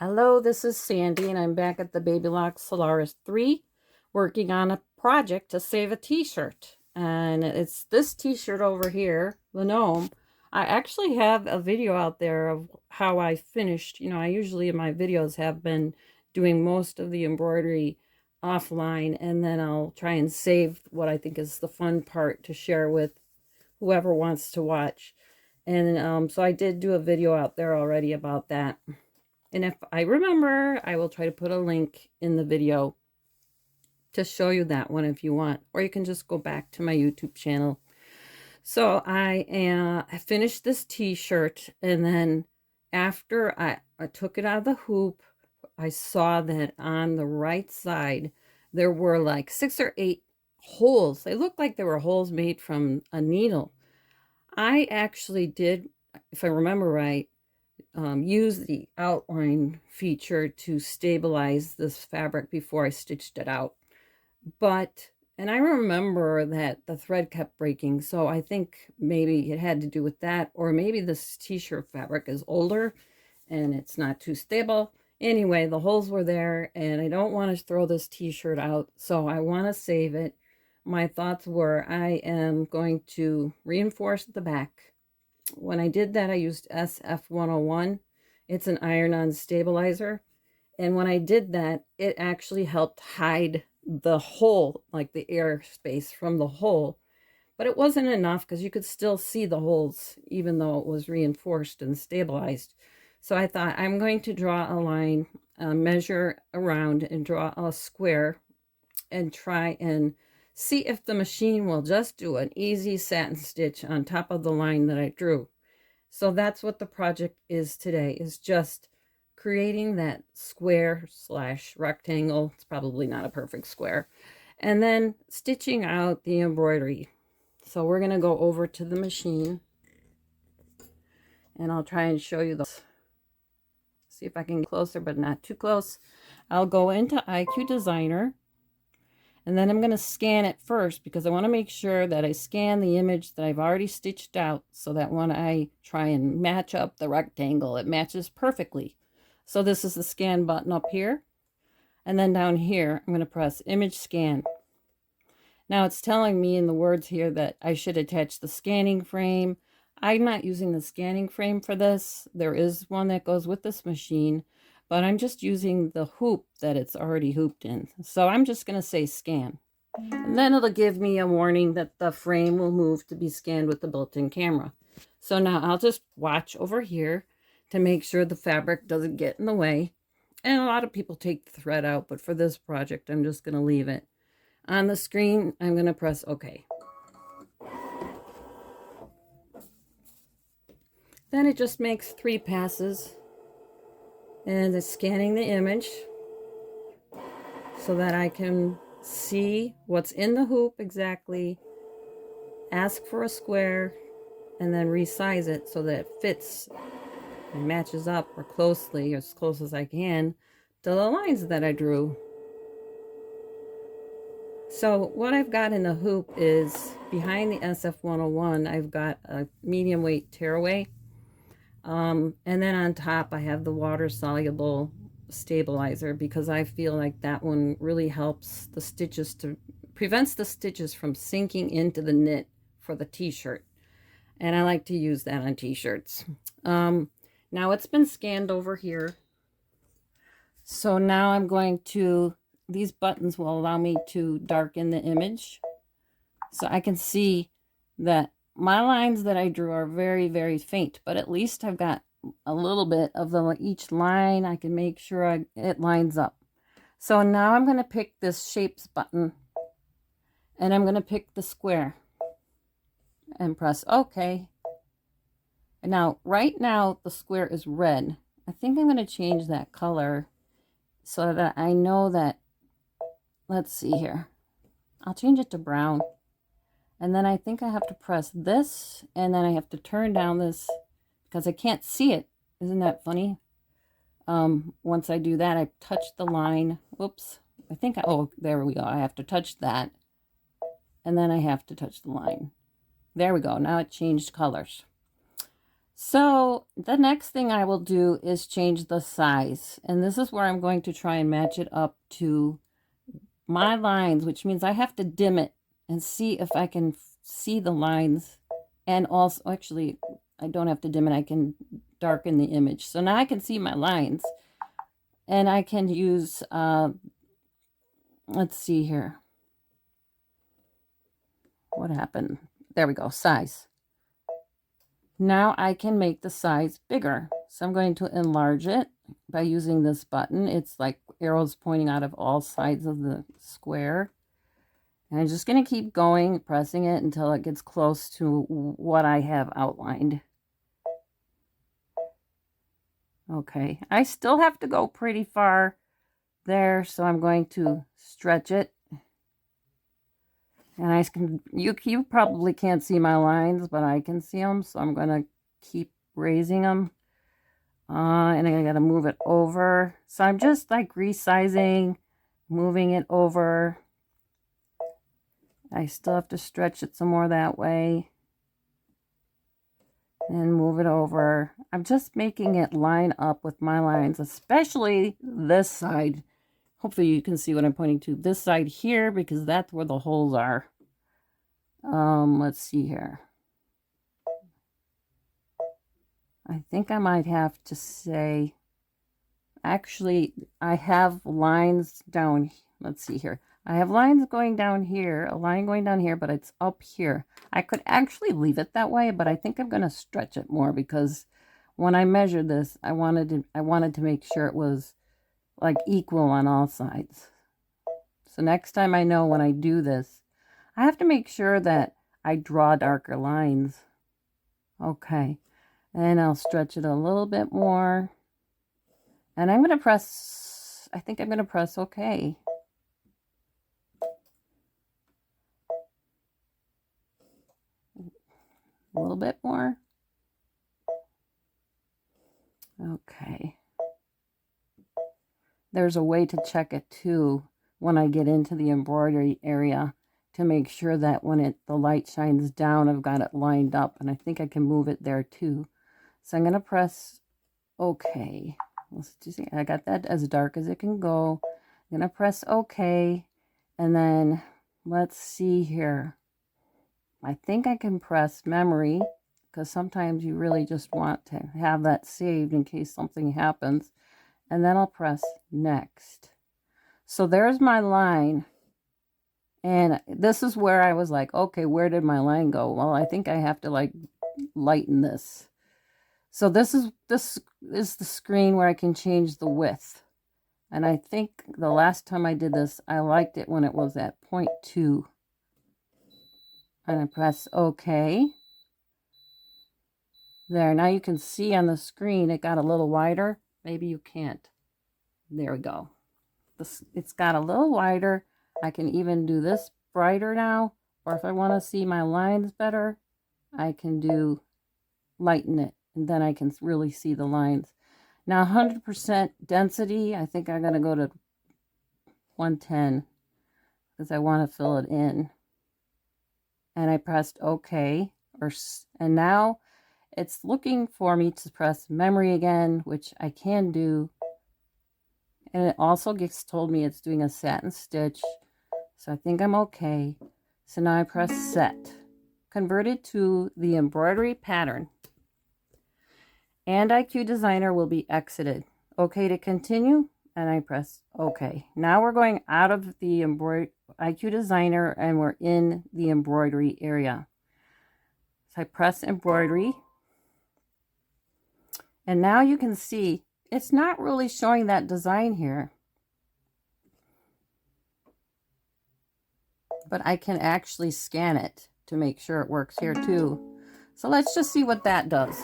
Hello, this is Sandy, and I'm back at the Babylock Solaris 3 working on a project to save a t-shirt. And it's this t-shirt over here, the gnome. I actually have a video out there of how I finished. I usually in my videos have been doing most of the embroidery offline, and then I'll try and save what I think is the fun part to share with whoever wants to watch. And so I did do a video out there already about that. And if I remember, I will try to put a link in the video to show you that one if you want. Or you can just go back to my YouTube channel. So I finished this t-shirt, and then after I took it out of the hoop, I saw that on the right side, there were like 6 or 8 holes. They looked like they were holes made from a needle. I actually did, if I remember right, use the outline feature to stabilize this fabric before I stitched it out. And I remember that the thread kept breaking, so I think maybe it had to do with that, or maybe this t-shirt fabric is older and it's not too stable. Anyway, the holes were there, and I don't want to throw this t-shirt out, so I want to save it. My thoughts were I am going to reinforce the back. When I did that, I used SF101. It's an iron-on stabilizer. And when I did that, it actually helped hide the hole, like the air space from the hole. But it wasn't enough because you could still see the holes, even though it was reinforced and stabilized. So I thought I'm going to draw a line, measure around and draw a square and try and see if the machine will just do an easy satin stitch on top of the line that I drew. So that's what the project is today, is just creating that square / rectangle. It's probably not a perfect square. And then stitching out the embroidery. So we're going to go over to the machine, and I'll try and show you those. See if I can get closer, but not too close. I'll go into IQ Designer. And then I'm going to scan it first, because I want to make sure that I scan the image that I've already stitched out, so that when I try and match up the rectangle, it matches perfectly. So this is the scan button up here. And then down here, I'm going to press Image Scan. Now it's telling me in the words here that I should attach the scanning frame. I'm not using the scanning frame for this. There is one that goes with this machine, but I'm just using the hoop that it's already hooped in. So I'm just going to say scan. And then it'll give me a warning that the frame will move to be scanned with the built-in camera. So now I'll just watch over here to make sure the fabric doesn't get in the way. And a lot of people take the thread out, but for this project, I'm just going to leave it. On the screen, I'm going to press OK. Then it just makes 3 passes. And it's scanning the image so that I can see what's in the hoop exactly, ask for a square, and then resize it so that it fits and matches up or closely, as close as I can, to the lines that I drew. So what I've got in the hoop is, behind the SF101, I've got a medium weight tearaway. And then on top, I have the water-soluble stabilizer, because I feel like that one really helps the stitches prevents the stitches from sinking into the knit for the t-shirt. And I like to use that on t-shirts. Now it's been scanned over here. So now I'm going to, these buttons will allow me to darken the image. So I can see that my lines that I drew are very, very faint, but at least I've got a little bit of each line. I can make sure it lines up. So now I'm going to pick this shapes button, and I'm going to pick the square and press OK. And now, right now, the square is red. I think I'm going to change that color so that I know that, let's see here. I'll change it to brown. And then I think I have to press this, and then I have to turn down this because I can't see it. Isn't that funny? Once I do that, I touch the line. Whoops. Oh, there we go. I have to touch that. And then I have to touch the line. There we go. Now it changed colors. So the next thing I will do is change the size. And this is where I'm going to try and match it up to my lines, which means I have to dim it and see if I can see the lines. And also, actually, I don't have to dim it. I can darken the image. So now I can see my lines. And I can use, let's see here. What happened? There we go, size. Now I can make the size bigger. So I'm going to enlarge it by using this button. It's like arrows pointing out of all sides of the square. And I'm just going to keep going, pressing it until it gets close to what I have outlined. Okay, I still have to go pretty far there, so I'm going to stretch it. And I can, you probably can't see my lines, but I can see them, so I'm going to keep raising them. And I got to move it over. So I'm just like resizing, moving it over. I still have to stretch it some more that way. And move it over. I'm just making it line up with my lines, especially this side. Hopefully you can see what I'm pointing to. This side here, because that's where the holes are. Let's see here. I think I might have to say, actually, I have lines down. Let's see here. I have lines going down here, a line going down here, but it's up here. I could actually leave it that way, but I think I'm going to stretch it more because when I measured this, I wanted to make sure it was like equal on all sides. So next time I know when I do this, I have to make sure that I draw darker lines. Okay. And I'll stretch it a little bit more. And I'm going to press, I think I'm going to press OK. A little bit more. Okay. There's a way to check it too when I get into the embroidery area to make sure that when the light shines down, I've got it lined up, and I think I can move it there too. So I'm going to press OK. Let's just see. I got that as dark as it can go. I'm going to press OK, and then let's see here. I think I can press memory because sometimes you really just want to have that saved in case something happens. And then I'll press next. So there's my line. And this is where I was like, okay, where did my line go? Well, I think I have to like lighten this. So this is the screen where I can change the width. And I think the last time I did this, I liked it when it was at 0.2. And I press OK. There, now you can see on the screen it got a little wider. Maybe you can't. There we go. It's got a little wider. I can even do this brighter now. Or if I want to see my lines better, I can lighten it. And then I can really see the lines. Now 100% density, I think I'm going to go to 110. Because I want to fill it in. And I pressed OK. And now it's looking for me to press memory again, which I can do. And it also told me it's doing a satin stitch. So I think I'm okay. So now I press set. Convert it to the embroidery pattern. And IQ Designer will be exited. Okay to continue. And I press OK. Now we're going out of the IQ Designer and we're in the embroidery area. So I press embroidery. And now you can see it's not really showing that design here. But I can actually scan it to make sure it works here too. So let's just see what that does.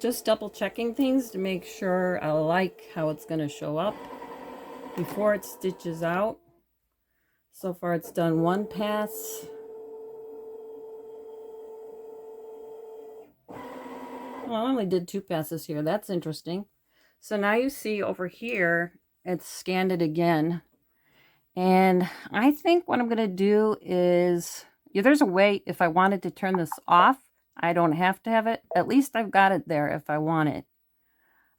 Just double checking things to make sure I like how it's going to show up before it stitches out. So far it's done one pass. Well, I only did 2 passes here. That's interesting. So now you see over here, it's scanned it again. And I think what I'm going to do is Yeah, there's a way if I wanted to turn this off, I don't have to have it. At least I've got it there if I want it.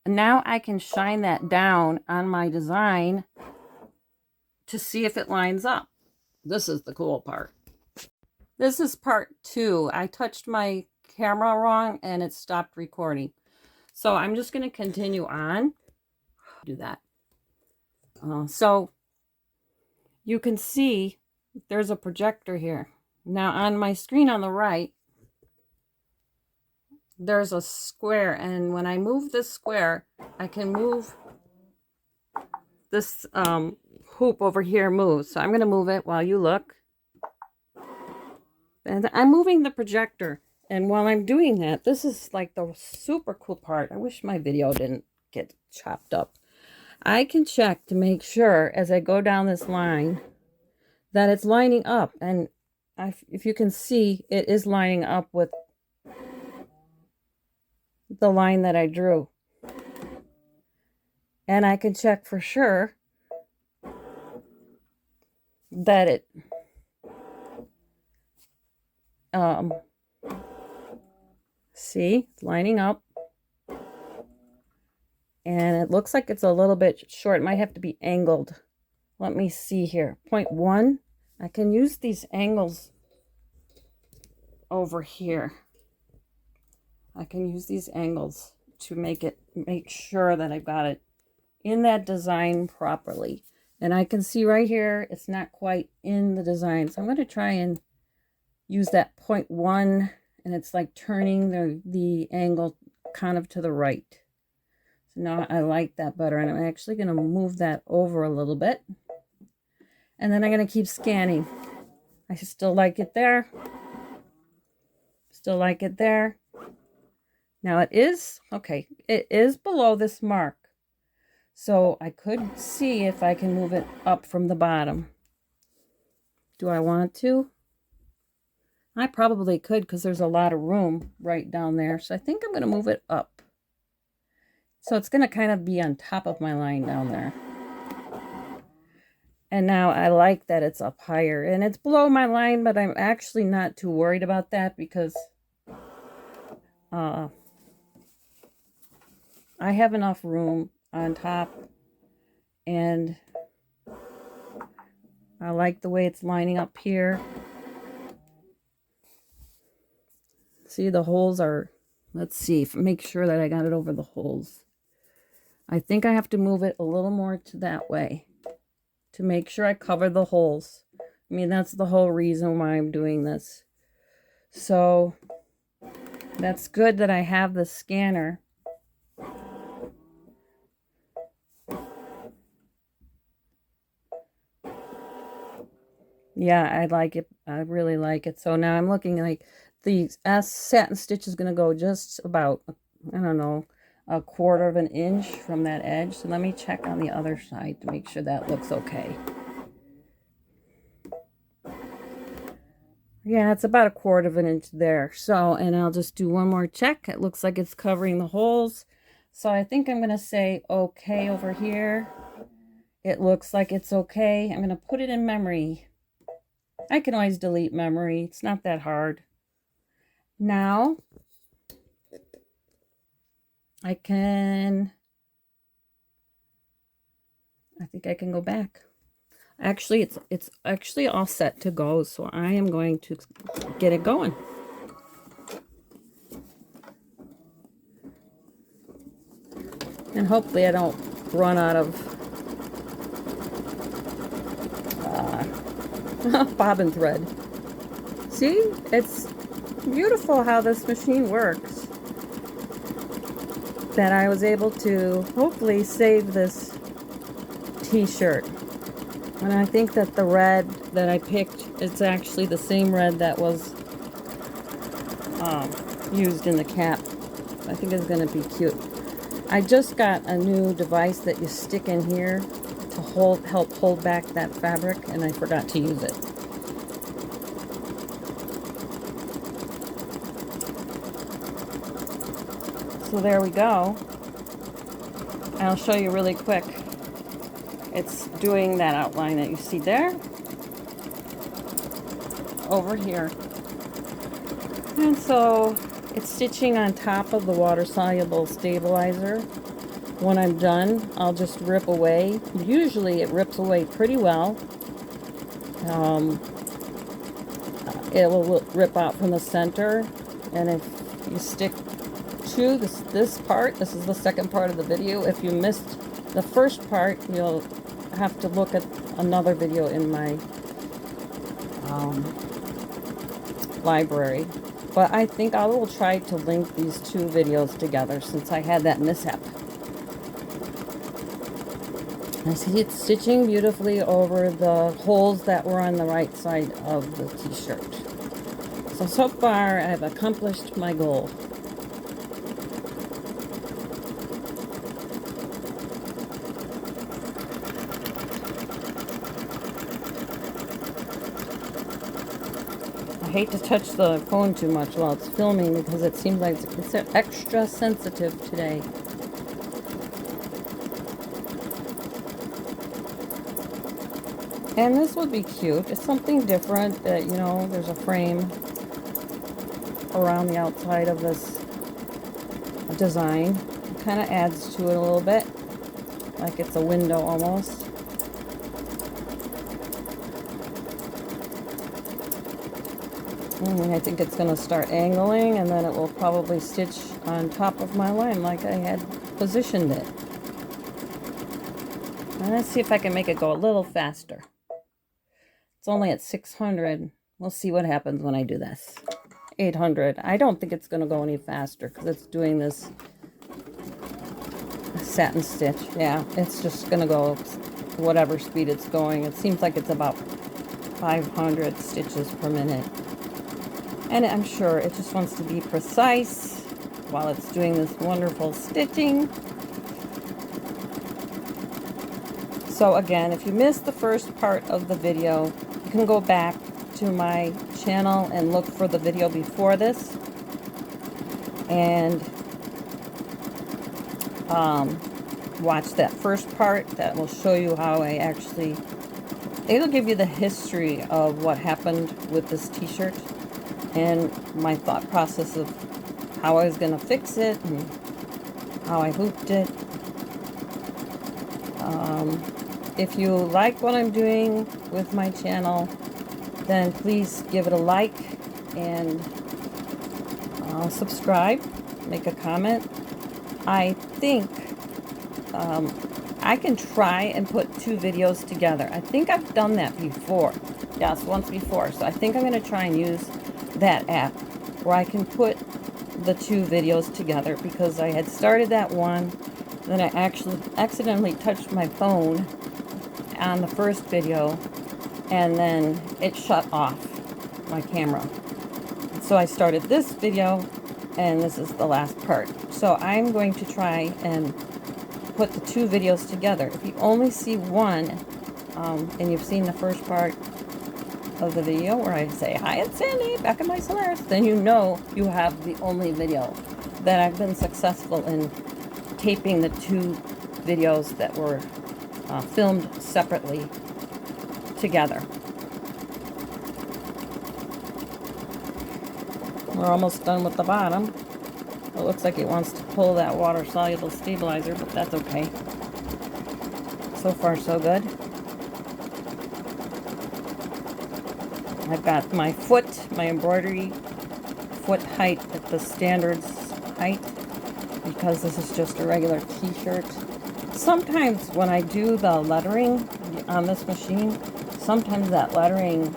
And now I can shine that down on my design to see if it lines up. This is the cool part. This is part 2. I touched my camera wrong and it stopped recording. So I'm just going to continue on. Do that. So you can see there's a projector here. Now on my screen on the right, there's a square, and when I move this square, I can move this hoop over here moves. So I'm going to move it while you look. And I'm moving the projector. And while I'm doing that, this is like the super cool part. I wish my video didn't get chopped up. I can check to make sure as I go down this line that it's lining up. And if you can see, it is lining up with the line that I drew. And I can check for sure that it see, it's lining up. And it looks like it's a little bit short. It might have to be angled. Let me see here. 0.1. I can use these angles over here. I can use these angles to make sure that I've got it in that design properly. And I can see right here, it's not quite in the design. So I'm going to try and use that 0.1, and it's like turning the angle kind of to the right. So now I like that better, and I'm actually going to move that over a little bit. And then I'm going to keep scanning. I still like it there. Still like it there. Now it is, okay, it is below this mark. So I could see if I can move it up from the bottom. Do I want to? I probably could because there's a lot of room right down there. So I think I'm going to move it up. So it's going to kind of be on top of my line down there. And now I like that it's up higher. And it's below my line, but I'm actually not too worried about that because I have enough room on top, and I like the way it's lining up here. See, the holes are, let's see, make sure that I got it over the holes. I think I have to move it a little more to that way to make sure I cover the holes. I mean, that's the whole reason why I'm doing this. So that's good that I have the scanner. Yeah, I like it. I really like it. So now I'm looking like the satin stitch is going to go just about, I don't know, 1/4 of an inch from that edge. So let me check on the other side to make sure that looks okay. Yeah, it's about 1/4 of an inch there. So, and I'll just do one more check. It looks like it's covering the holes. So I think I'm going to say okay over here. It looks like it's okay. I'm going to put it in memory. I can always delete memory. It's not that hard. Now, I think I can go back. Actually, it's actually all set to go, so I am going to get it going. And hopefully I don't run out of bobbin thread. See, it's beautiful how this machine works. That I was able to hopefully save this t-shirt. And I think that the red that I picked, it's actually the same red that was used in the cap. I think it's going to be cute. I just got a new device that you stick in here to help hold back that fabric, and I forgot to use it. So there we go. I'll show you really quick. It's doing that outline that you see there. over here. And so it's stitching on top of the water-soluble stabilizer. When I'm done, I'll just rip away. Usually it rips away pretty well. It will rip out from the center. And if you stick to this part, this is the second part of the video. If you missed the first part, you'll have to look at another video in my library. But I think I will try to link these two videos together since I had that mishap. I see it's stitching beautifully over the holes that were on the right side of the t-shirt. So far I've accomplished my goal. I hate to touch the phone too much while it's filming because it seems like it's extra sensitive today. And this would be cute. It's something different that, you know, there's a frame around the outside of this design. It kind of adds to it a little bit, like it's a window almost. And I think it's going to start angling, and then it will probably stitch on top of my line like I had positioned it. And let's see if I can make it go a little faster. It's only at 600. We'll see what happens when I do this. 800. I don't think it's going to go any faster because it's doing this satin stitch. Yeah, it's just going to go whatever speed it's going. It seems like it's about 500 stitches per minute. And I'm sure it just wants to be precise while it's doing this wonderful stitching. So again, if you missed the first part of the video, you can go back to my channel and look for the video before this. And watch that first part. That will show you how I actually... It'll give you the history of what happened with this t-shirt and my thought process of how I was going to fix it and how I hooped it. If you like what I'm doing with my channel, then please give it a like and subscribe, make a comment. I think I can try and put two videos together. I think I've done that before. Yes, once before. So I think I'm going to try and use that app where I can put the two videos together, because I had started that one, then I actually accidentally touched my phone on the first video, and then it shut off my camera. So I started this video, and this is the last part. So I'm going to try and put the two videos together. If you only see one, and you've seen the first part of the video where I say, "Hi, it's Sandy, back in my Solaris," then you know you have the only video that I've been successful in taping the two videos that were filmed separately together. We're almost done with the bottom. It looks like it wants to pull that water-soluble stabilizer, but that's okay. So far, so good. I've got my foot, my embroidery foot height at the standard height, because this is just a regular t-shirt. Sometimes when I do the lettering on this machine, sometimes that lettering,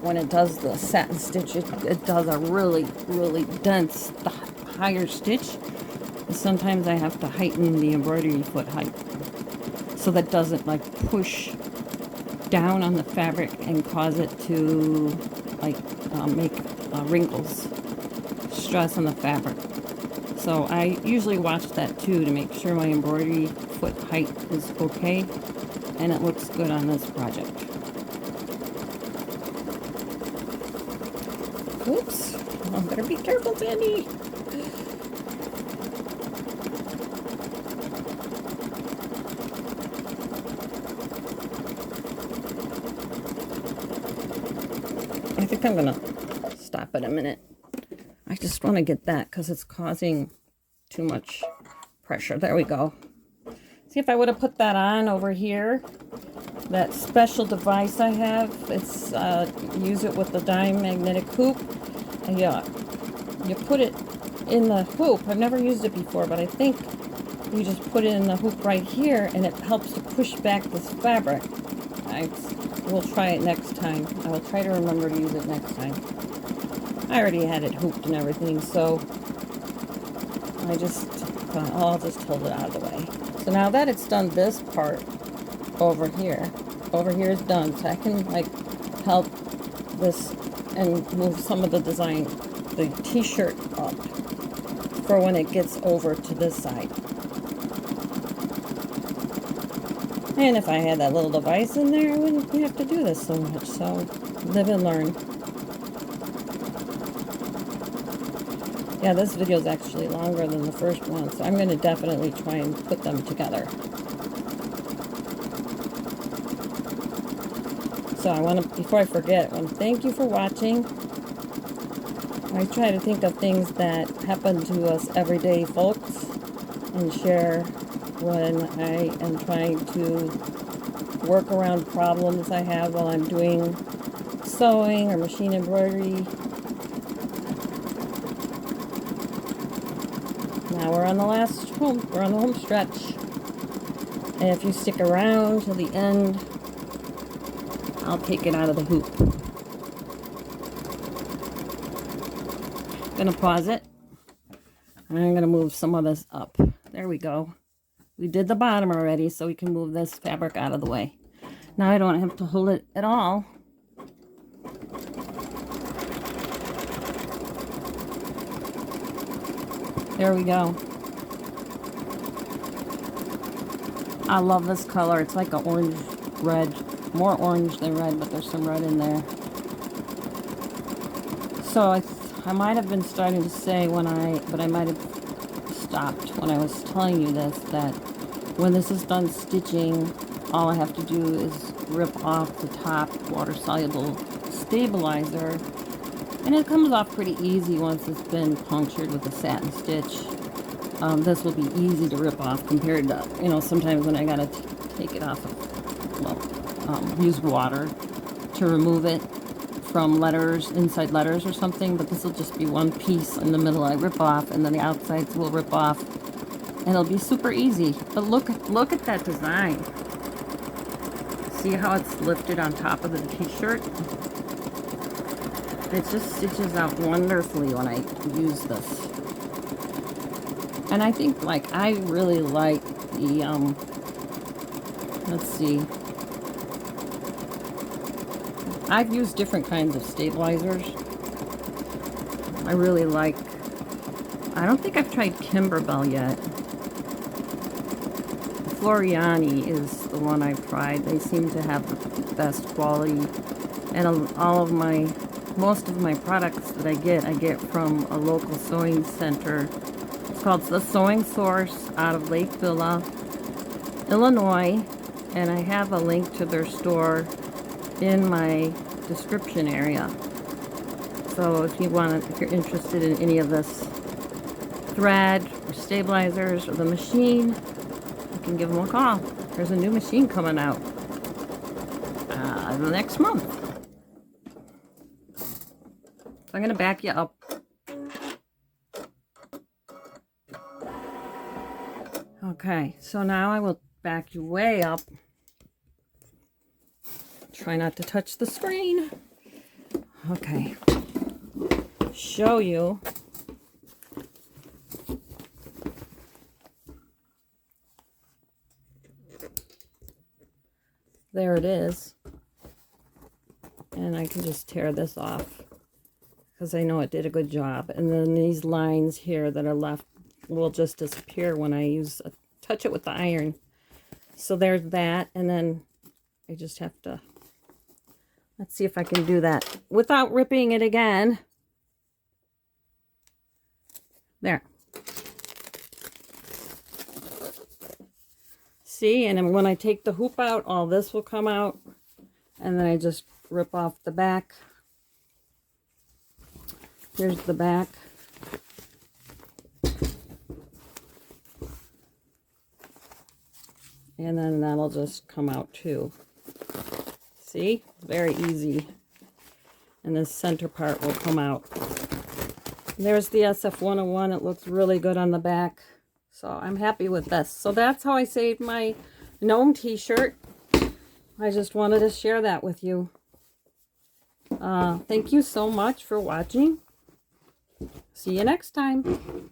when it does the satin stitch, it does a really, really dense, higher stitch. And sometimes I have to heighten the embroidery foot height so that doesn't like push down on the fabric and cause it to like make wrinkles, stress on the fabric. So I usually watch that too to make sure my embroidery foot height is okay, and it looks good on this project. Oops, I better be careful, Sandy. think I'm gonna stop in a minute. I just want to get that because it's causing too much pressure. There we go. See, if I would have put that on over here, that special device I have, it's use it with the diamagnetic hoop. And you put it in the hoop. I've never used it before, but I think you just put it in the hoop right here, and it helps to push back this fabric. We'll try it next time. I will try to remember to use it next time. I already had it hooped and everything, so I just thought, oh, I'll just hold it out of the way. So now that it's done this part over here is done, so I can like help this and move some of the design, the t-shirt up for when it gets over to this side. And if I had that little device in there, I wouldn't have to do this so much. So live and learn. Yeah, this video is actually longer than the first one, so I'm going to definitely try and put them together. So I want to, before I forget, I want to thank you for watching. I try to think of things that happen to us everyday folks and share when I am trying to work around problems I have while I'm doing sewing or machine embroidery. Now we're on the we're on the home stretch. And if you stick around till the end, I'll take it out of the hoop. I'm gonna pause it. And I'm gonna move some of this up. There we go. We did the bottom already, so we can move this fabric out of the way. Now I don't have to hold it at all. There we go. I love this color. It's like an orange red. More orange than red, but there's some red in there. So I might have been starting to say but I might have stopped when I was telling you this, that when this is done stitching, all I have to do is rip off the top water-soluble stabilizer, and it comes off pretty easy once it's been punctured with a satin stitch. This will be easy to rip off compared to, you know, sometimes when I gotta take it off of, well, use water to remove it from letters, inside letters or something, but this will just be one piece in the middle I rip off, and then the outsides will rip off, and it'll be super easy. But look at that design. See how it's lifted on top of the t-shirt? It just stitches out wonderfully when I use this. And I think, like, I really like the, let's see. I've used different kinds of stabilizers. I really like, I don't think I've tried Kimberbell yet. Floriani is the one I've tried. They seem to have the best quality. And most of my products that I get from a local sewing center. It's called The Sewing Source out of Lake Villa, Illinois. And I have a link to their store in my description area. So if you're interested in any of this thread or stabilizers or the machine, you can give them a call. There's a new machine coming out the next month. So I'm going to back you up. Okay, so now I will back you way up. Try not to touch the screen. Okay. Show you. There it is. And I can just tear this off because I know it did a good job. And then these lines here that are left will just disappear when I touch it with the iron. So there's that. And then I just have to, let's see if I can do that without ripping it again. There. See, and then when I take the hoop out, all this will come out. And then I just rip off the back Here's the back. And then that'll just come out too. See? Very easy. And this center part will come out. And there's the SF-101. It looks really good on the back. So I'm happy with this. So that's how I saved my gnome t-shirt. I just wanted to share that with you. Thank you so much for watching. See you next time.